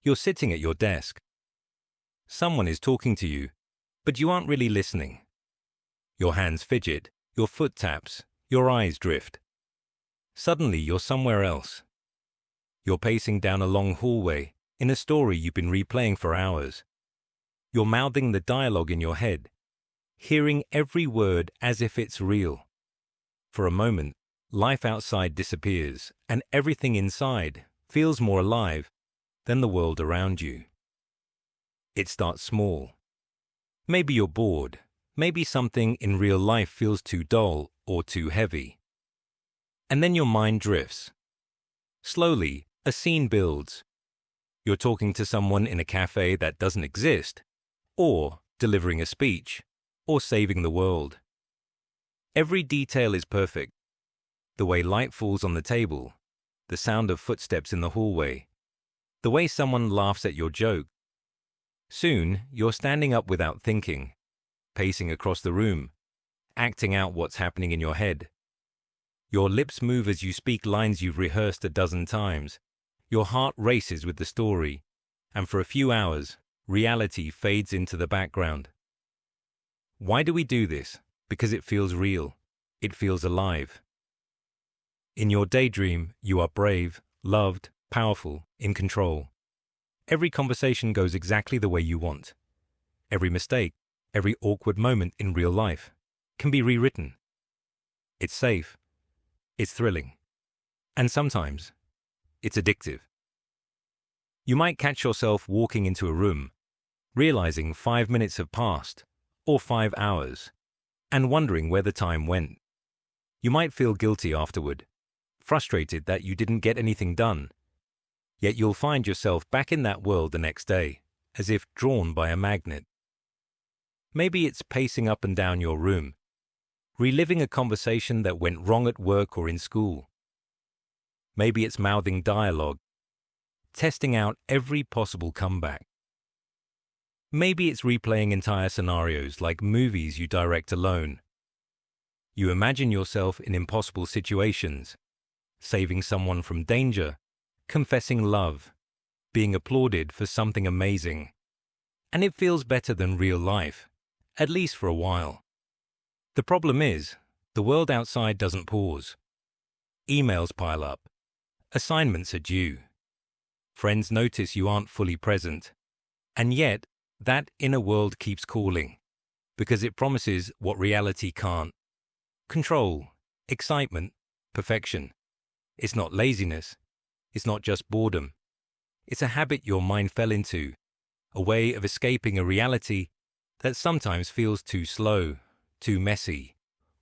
You're sitting at your desk. Someone is talking to you, but you aren't really listening. Your hands fidget, your foot taps, your eyes drift. Suddenly, you're somewhere else. You're pacing down a long hallway in a story you've been replaying for hours. You're mouthing the dialogue in your head, hearing every word as if it's real. For a moment, life outside disappears, and everything inside feels more alive than the world around you. It starts small. Maybe you're bored. Maybe something in real life feels too dull or too heavy. And then your mind drifts. Slowly, a scene builds. You're talking to someone in a cafe that doesn't exist, or delivering a speech, or saving the world. Every detail is perfect. The way light falls on the table, the sound of footsteps in the hallway, the way someone laughs at your joke. Soon, you're standing up without thinking, pacing across the room, acting out what's happening in your head. Your lips move as you speak lines you've rehearsed a dozen times. Your heart races with the story, and for a few hours, reality fades into the background. Why do we do this? Because it feels real. It feels alive. In your daydream, you are brave, loved, powerful, in control. Every conversation goes exactly the way you want. Every mistake, every awkward moment in real life can be rewritten. It's safe. It's thrilling. And sometimes, it's addictive. You might catch yourself walking into a room, realizing 5 minutes have passed, or 5 hours, and wondering where the time went. You might feel guilty afterward, frustrated that you didn't get anything done. Yet you'll find yourself back in that world the next day, as if drawn by a magnet. Maybe it's pacing up and down your room, reliving a conversation that went wrong at work or in school. Maybe it's mouthing dialogue, testing out every possible comeback. Maybe it's replaying entire scenarios like movies you direct alone. You imagine yourself in impossible situations, saving someone from danger, confessing love, being applauded for something amazing. And it feels better than real life, at least for a while. The problem is, the world outside doesn't pause. Emails pile up. Assignments are due. Friends notice you aren't fully present. And yet, that inner world keeps calling, because it promises what reality can't. Control, excitement, perfection. It's not laziness. It's not just boredom. It's a habit your mind fell into, a way of escaping a reality that sometimes feels too slow, too messy,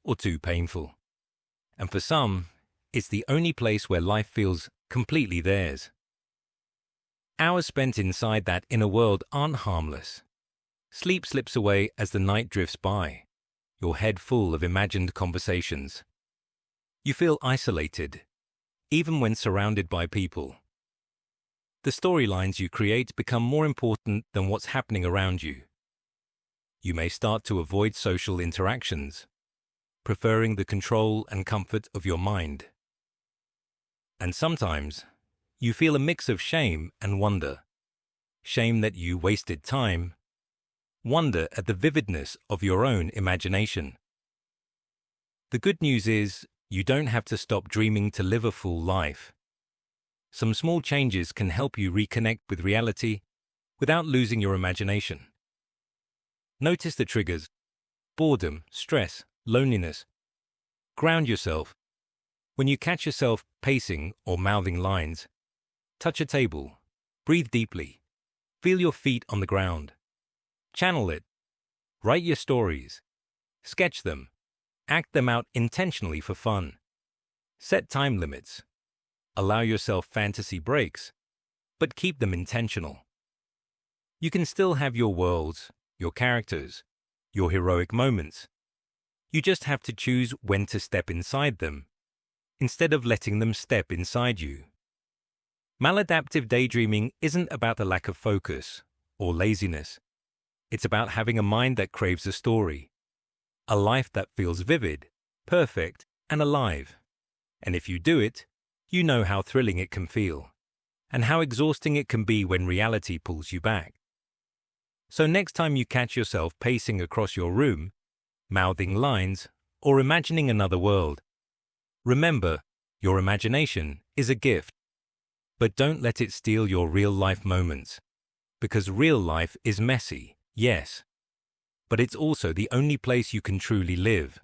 or too painful. And for some, it's the only place where life feels completely theirs. Hours spent inside that inner world aren't harmless. Sleep slips away as the night drifts by, your head full of imagined conversations. You feel isolated, even when surrounded by people. The storylines you create become more important than what's happening around you. You may start to avoid social interactions, preferring the control and comfort of your mind. And sometimes, you feel a mix of shame and wonder. Shame that you wasted time, wonder at the vividness of your own imagination. The good news is, you don't have to stop dreaming to live a full life. Some small changes can help you reconnect with reality without losing your imagination. Notice the triggers: boredom, stress, loneliness. Ground yourself. When you catch yourself pacing or mouthing lines, touch a table, breathe deeply, feel your feet on the ground. Channel it. Write your stories. Sketch them. Act them out intentionally for fun. Set time limits. Allow yourself fantasy breaks, but keep them intentional. You can still have your worlds, your characters, your heroic moments. You just have to choose when to step inside them, instead of letting them step inside you. Maladaptive daydreaming isn't about a lack of focus or laziness. It's about having a mind that craves a story, a life that feels vivid, perfect, and alive. And if you do it, you know how thrilling it can feel. and how exhausting it can be when reality pulls you back. So next time you catch yourself pacing across your room, mouthing lines, or imagining another world, remember, your imagination is a gift. But don't let it steal your real-life moments. Because real life is messy, yes. But it's also the only place you can truly live.